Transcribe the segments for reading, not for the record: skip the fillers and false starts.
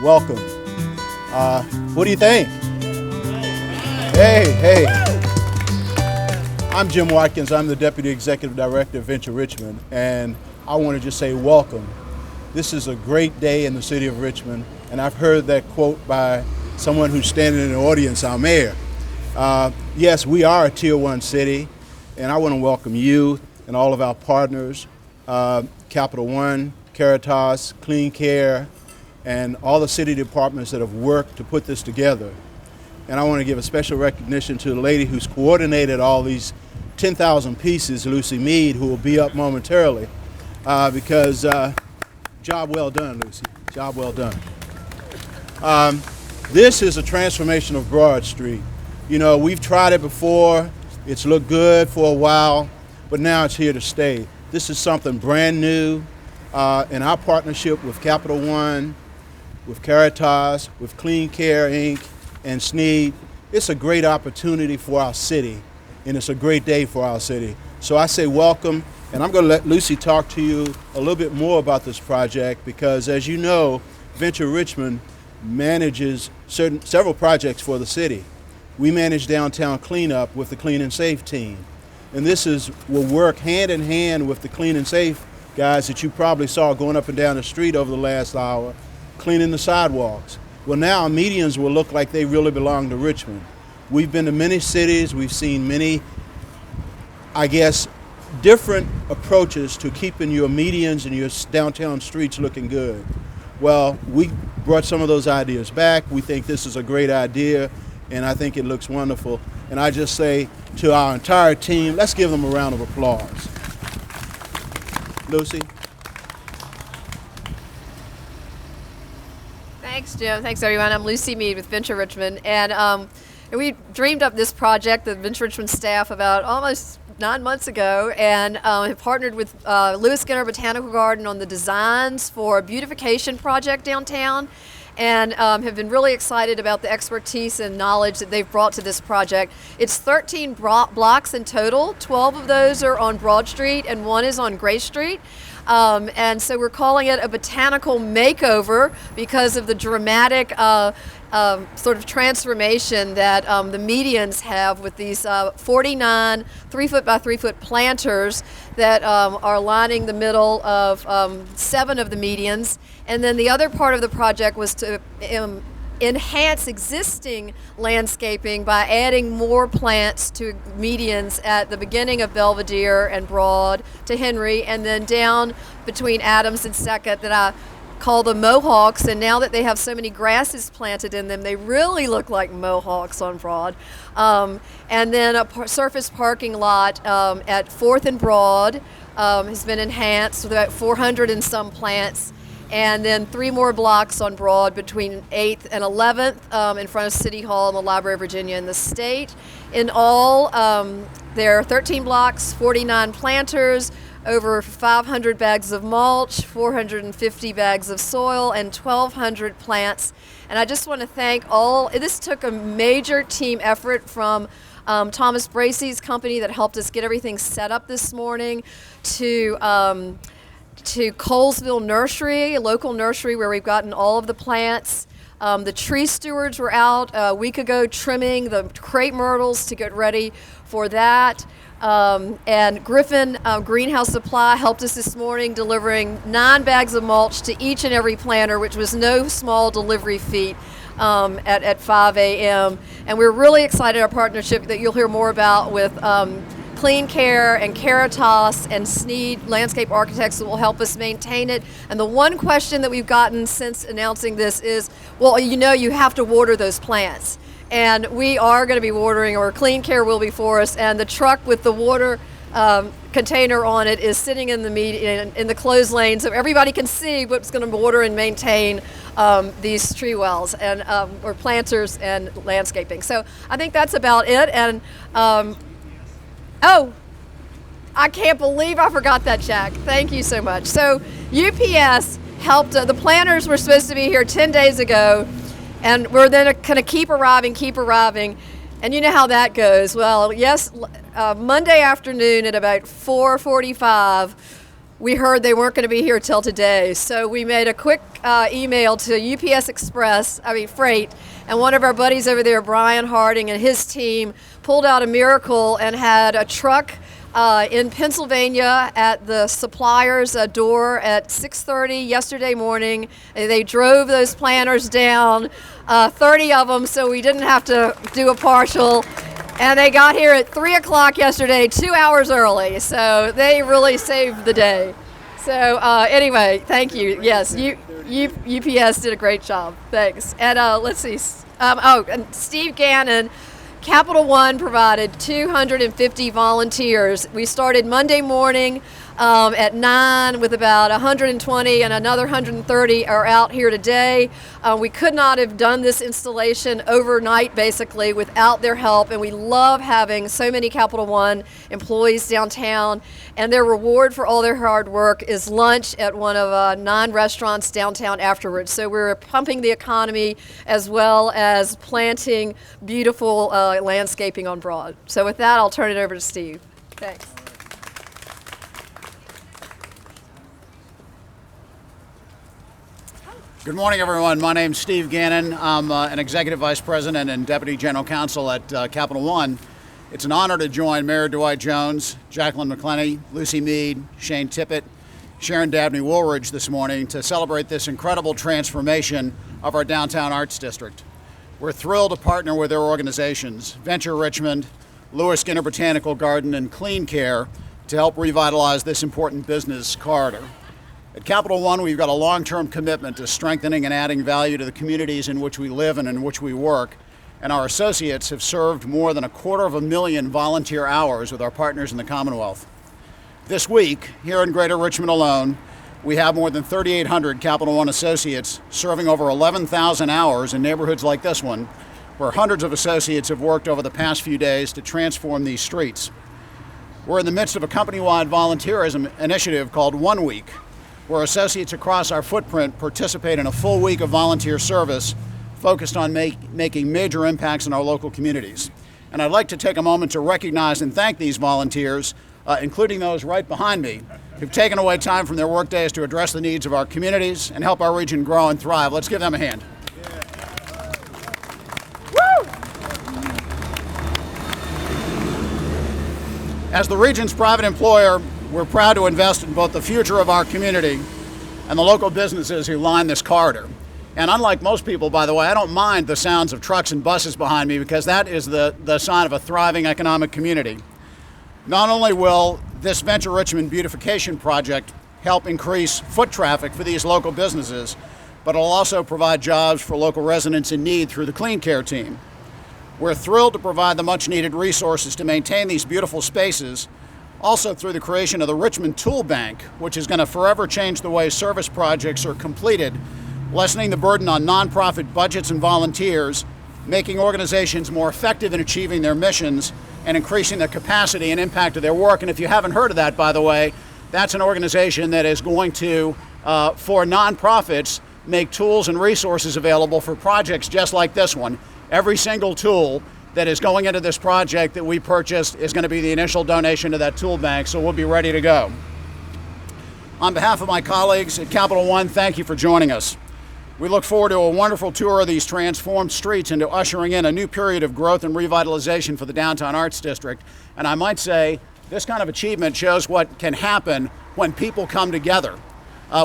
Welcome. What do you think? Hey. I'm Jim Watkins. I'm the Deputy Executive Director of Venture Richmond, and I want to just say welcome. This is a great day in the city of Richmond, and I've heard that quote by someone who's standing in the audience, our mayor. Yes, we are a Tier 1 city, and I want to welcome you and all of our partners, Capital One, Caritas, Clean Care, and all the city departments that have worked to put this together. And I want to give a special recognition to the lady who's coordinated all these 10,000 pieces, Lucy Mead, who will be up momentarily, because job well done, Lucy, job well done. This is a transformation of Broad Street. You know, we've tried it before, it's looked good for a while, but now it's here to stay. This is something brand new, in our partnership with Capital One, with Caritas, with Clean Care Inc., and SNEED. It's a great opportunity for our city, and it's a great day for our city. So I say welcome, and I'm going to let Lucy talk to you a little bit more about this project, because as you know, Venture Richmond manages several projects for the city. We manage downtown cleanup with the Clean and Safe team, and will work hand in hand with the Clean and Safe guys that you probably saw going up and down the street over the last hour, cleaning the sidewalks. Well, now our medians will look like they really belong to Richmond. We've been to many cities, we've seen many, I guess, different approaches to keeping your medians and your downtown streets looking good. Well, we brought some of those ideas back. We think this is a great idea, and I think it looks wonderful. And I just say to our entire team, let's give them a round of applause. Lucy? Thanks, Jim. Thanks, everyone. I'm Lucy Mead with Venture Richmond, and we dreamed up this project, the Venture Richmond staff, about almost 9 months ago, and have partnered with Lewis Skinner Botanical Garden on the designs for a beautification project downtown, and have been really excited about the expertise and knowledge that they've brought to this project. It's 13 blocks in total. 12 of those are on Broad Street, and 1 is on Gray Street. And so we're calling it a botanical makeover because of the dramatic sort of transformation that the medians have with these 49 3-foot by 3-foot planters that are lining the middle of 7 of the medians. And then the other part of the project was to enhance existing landscaping by adding more plants to medians at the beginning of Belvedere and Broad to Henry, and then down between Adams and Second that I call the Mohawks. And now that they have so many grasses planted in them, they really look like Mohawks on Broad. And then a surface parking lot at 4th and Broad has been enhanced with about 400 and some plants. And then 3 more blocks on Broad between 8th and 11th in front of City Hall and the Library of Virginia and the state. In all, there are 13 blocks, 49 planters, over 500 bags of mulch, 450 bags of soil, and 1,200 plants. And I just want to thank this took a major team effort from Thomas Bracey's company that helped us get everything set up this morning, to Colesville Nursery, a local nursery where we've gotten all of the plants. The tree stewards were out a week ago trimming the crepe myrtles to get ready for that. And Griffin Greenhouse Supply helped us this morning, delivering 9 bags of mulch to each and every planter, which was no small delivery feat at 5 a.m. And we're really excited our partnership that you'll hear more about with Clean Care and Caritas and SNEED landscape architects that will help us maintain it. And the one question that we've gotten since announcing this is, well, you have to water those plants. And we are going to be watering, or Clean Care will be for us, and the truck with the water container on it is sitting in the closed lane, so everybody can see what's going to water and maintain these tree wells and or planters and landscaping. So I think that's about it. And oh, I can't believe I forgot that, Jack. Thank you so much. So UPS helped, the planters were supposed to be here 10 days ago, and we're then going to keep arriving. And you know how that goes. Well, yes, Monday afternoon at about 4:45, we heard they weren't going to be here till today. So we made a quick email to UPS Freight, and one of our buddies over there, Brian Harding, and his team pulled out a miracle and had a truck in Pennsylvania at the supplier's door at 6:30 yesterday morning. And they drove those planters down, 30 of them, so we didn't have to do a partial. And they got here at 3 o'clock yesterday, 2 hours early. So they really saved the day. So anyway, thank you. Yes, UPS did a great job. Thanks. And let's see. And Steve Gannon, Capital One provided 250 volunteers. We started Monday morning at 9 with about 120, and another 130 are out here today. We could not have done this installation overnight, basically, without their help, and we love having so many Capital One employees downtown. And their reward for all their hard work is lunch at one of 9 restaurants downtown afterwards. So we're pumping the economy as well as planting beautiful landscaping on Broad. So with that, I'll turn it over to Steve. Thanks. Good morning, everyone. My name's Steve Gannon. I'm an Executive Vice President and Deputy General Counsel at Capital One. It's an honor to join Mayor Dwight Jones, Jacqueline McClenny, Lucy Mead, Shane Tippett, Sharon Dabney Woolridge this morning to celebrate this incredible transformation of our downtown arts district. We're thrilled to partner with their organizations, Venture Richmond, Lewis Skinner Botanical Garden, and Clean Care to help revitalize this important business corridor. At Capital One, we've got a long-term commitment to strengthening and adding value to the communities in which we live and in which we work, and our associates have served more than 250,000 volunteer hours with our partners in the Commonwealth. This week, here in Greater Richmond alone, we have more than 3,800 Capital One associates serving over 11,000 hours in neighborhoods like this one, where hundreds of associates have worked over the past few days to transform these streets. We're in the midst of a company-wide volunteerism initiative called 1 Week, where associates across our footprint participate in a full week of volunteer service focused on making major impacts in our local communities. And I'd like to take a moment to recognize and thank these volunteers, including those right behind me, who've taken away time from their work days to address the needs of our communities and help our region grow and thrive. Let's give them a hand. As the region's private employer, we're proud to invest in both the future of our community and the local businesses who line this corridor. And unlike most people, by the way, I don't mind the sounds of trucks and buses behind me because that is the sign of a thriving economic community. Not only will this Venture Richmond beautification project help increase foot traffic for these local businesses, but it'll also provide jobs for local residents in need through the Clean Care team. We're thrilled to provide the much-needed resources to maintain these beautiful spaces, also through the creation of the Richmond Tool Bank, which is going to forever change the way service projects are completed, lessening the burden on nonprofit budgets and volunteers, making organizations more effective in achieving their missions, and increasing the capacity and impact of their work. And if you haven't heard of that, by the way, that's an organization that is going to, for nonprofits, make tools and resources available for projects just like this one. Every single tool that is going into this project that we purchased is going to be the initial donation to that tool bank, so we'll be ready to go. On behalf of my colleagues at Capital One, thank you for joining us. We look forward to a wonderful tour of these transformed streets and to ushering in a new period of growth and revitalization for the Downtown Arts District. And I might say, this kind of achievement shows what can happen when people come together.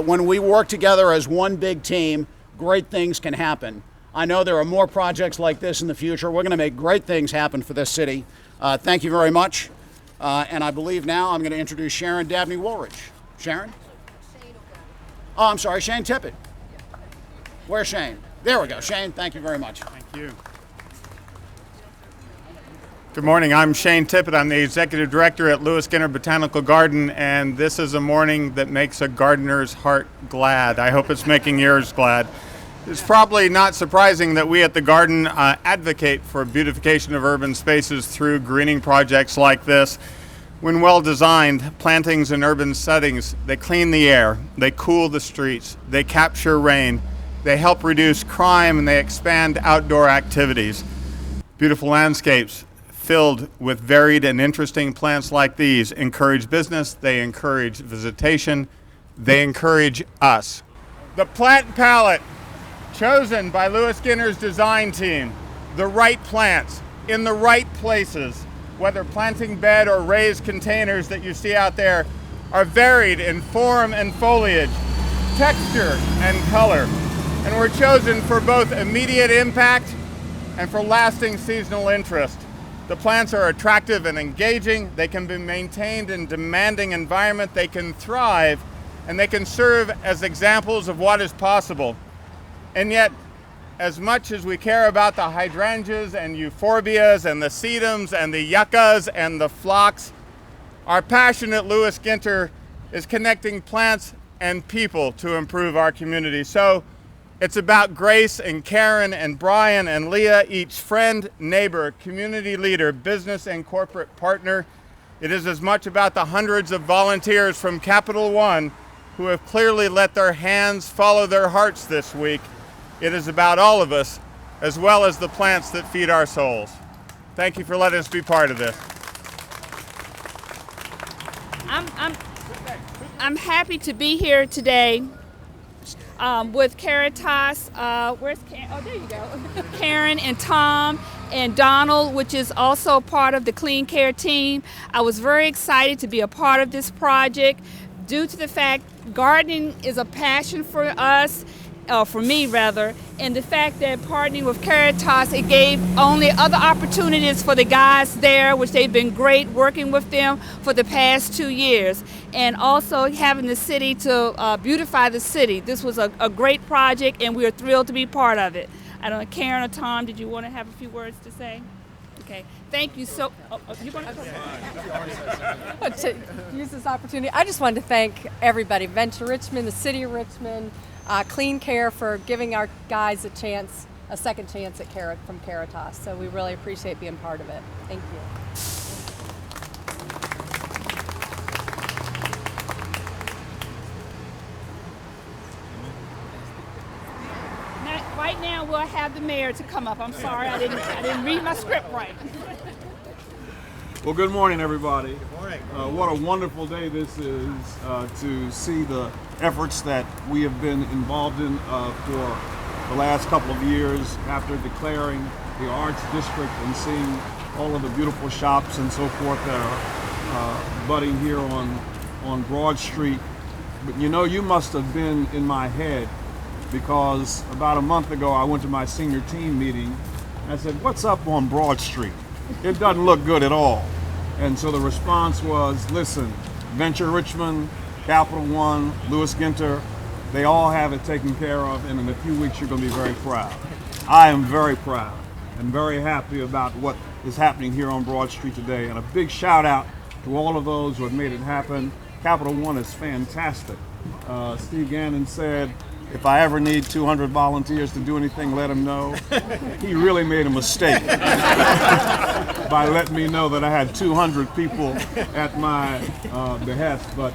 When we work together as one big team, great things can happen. I know there are more projects like this in the future. We're going to make great things happen for this city. Thank you very much. And I believe now I'm going to introduce Sharon Dabney Woolridge. Sharon? Oh, I'm sorry, Shane Tippett. Where's Shane? There we go. Shane, thank you very much. Thank you. Good morning. I'm Shane Tippett. I'm the Executive Director at Lewis Skinner Botanical Garden, and this is a morning that makes a gardener's heart glad. I hope it's making yours glad. It's probably not surprising that we at the Garden advocate for beautification of urban spaces through greening projects like this. When well designed, plantings in urban settings, they clean the air, they cool the streets, they capture rain, they help reduce crime, and they expand outdoor activities. Beautiful landscapes filled with varied and interesting plants like these encourage business, they encourage visitation, they encourage us. The plant palette chosen by Louis Skinner's design team, the right plants in the right places, whether planting bed or raised containers that you see out there, are varied in form and foliage, texture and color, and were chosen for both immediate impact and for lasting seasonal interest. The plants are attractive and engaging, they can be maintained in demanding environment, they can thrive, and they can serve as examples of what is possible. And yet, as much as we care about the hydrangeas and euphorbias and the sedums and the yuccas and the phlox, our passion at Louis Skinner is connecting plants and people to improve our community. So it's about Grace and Karen and Brian and Leah, each friend, neighbor, community leader, business and corporate partner. It is as much about the hundreds of volunteers from Capital One who have clearly let their hands follow their hearts this week. It is about all of us, as well as the plants that feed our souls. Thank you for letting us be part of this. I'm happy to be here today with Caritas. Where's Karen? Oh, there you go. Karen and Tom and Donald, which is also part of the Clean Care team. I was very excited to be a part of this project due to the fact gardening is a passion for us. For me rather, and the fact that partnering with Caritas, it gave only other opportunities for the guys there, which they've been great working with them for the past 2 years, and also having the city to beautify the city. This was a great project, and we are thrilled to be part of it. I don't know, Karen or Tom, did you want to have a few words to say? Okay, thank you so. You want to use this opportunity, I just wanted to thank everybody, Venture Richmond, the City of Richmond, Clean Care for giving our guys a second chance at from Caritas. So we really appreciate being part of it. Thank you. Right now, we'll have the mayor to come up. I'm sorry, I didn't read my script right. Well, good morning, everybody. Good morning. What a wonderful day this is to see the efforts that we have been involved in for the last couple of years after declaring the Arts District and seeing all of the beautiful shops and so forth that are budding here on Broad Street. But you know, you must have been in my head, because about a month ago I went to my senior team meeting and I said, what's up on Broad Street? It doesn't look good at all. And so the response was, listen, Venture Richmond, Capital One, Louis Skinner, they all have it taken care of, and in a few weeks you're going to be very proud. I am very proud and very happy about what is happening here on Broad Street today, and a big shout out to all of those who have made it happen. Capital One is fantastic. Steve Gannon said, if I ever need 200 volunteers to do anything, let him know. He really made a mistake by letting me know that I had 200 people at my behest. But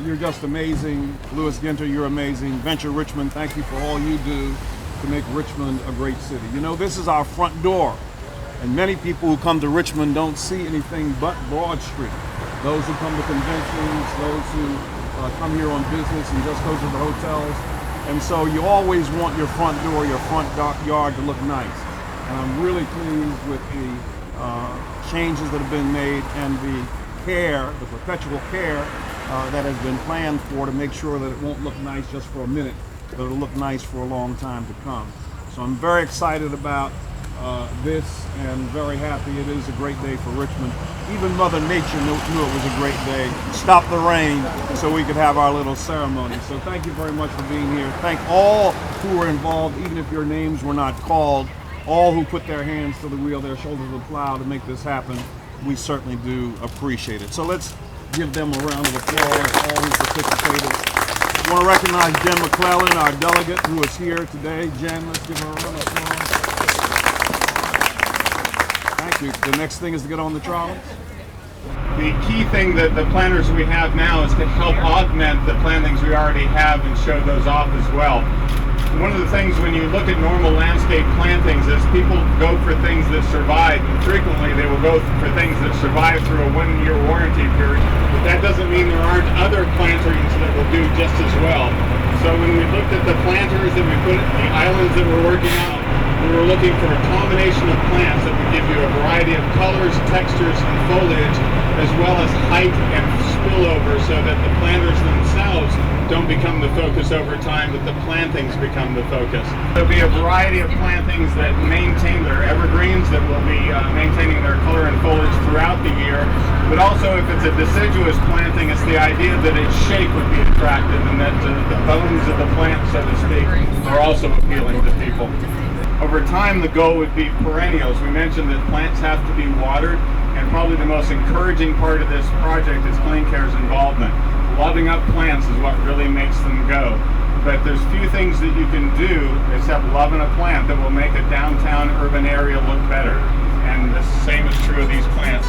you're just amazing. Louis Skinner, you're amazing. Venture Richmond, thank you for all you do to make Richmond a great city. You know, this is our front door. And many people who come to Richmond don't see anything but Broad Street. Those who come to conventions, those who come here on business and just go to the hotels. And so you always want your front door, your front yard to look nice. And I'm really pleased with the changes that have been made and the care, the perpetual care that has been planned for to make sure that it won't look nice just for a minute, but it'll look nice for a long time to come. So I'm very excited about this and very happy. It is a great day for Richmond. Even Mother Nature knew it was a great day. Stop the rain so we could have our little ceremony. So thank you very much for being here. Thank all who were involved, even if your names were not called, all who put their hands to the wheel, their shoulders to the plow to make this happen. We certainly do appreciate it. So let's give them a round of applause, all who participated. I want to recognize Jen McClellan, our delegate who is here today. Jen, let's give her a round of applause. Thank you. The next thing is to get on the trolleys. The key thing that the planners we have now is to help augment the plantings we already have and show those off as well. one of the things when you look at normal landscape plantings is people go for things that survive, and frequently they will go for things that survive through a 1-year warranty period. But that doesn't mean there aren't other planterings that will do just as well. So when we looked at the planters that we put, the islands that we're working on, we were looking for a combination of plants that would give you a variety of colors, textures, and foliage, as well as height and spillover, so that the planters themselves don't become the focus over time, but the plantings become the focus. There'll be a variety of plantings that maintain their evergreens, that will be maintaining their color and foliage throughout the year. But also, if it's a deciduous planting, it's the idea that its shape would be attractive, and that the bones of the plant, so to speak, are also appealing to people. Over time, the goal would be perennials. We mentioned that plants have to be watered, and probably the most encouraging part of this project is Clean Care's involvement. Loving up plants is what really makes them go. But there's few things that you can do except loving a plant that will make a downtown urban area look better. And the same is true of these plants.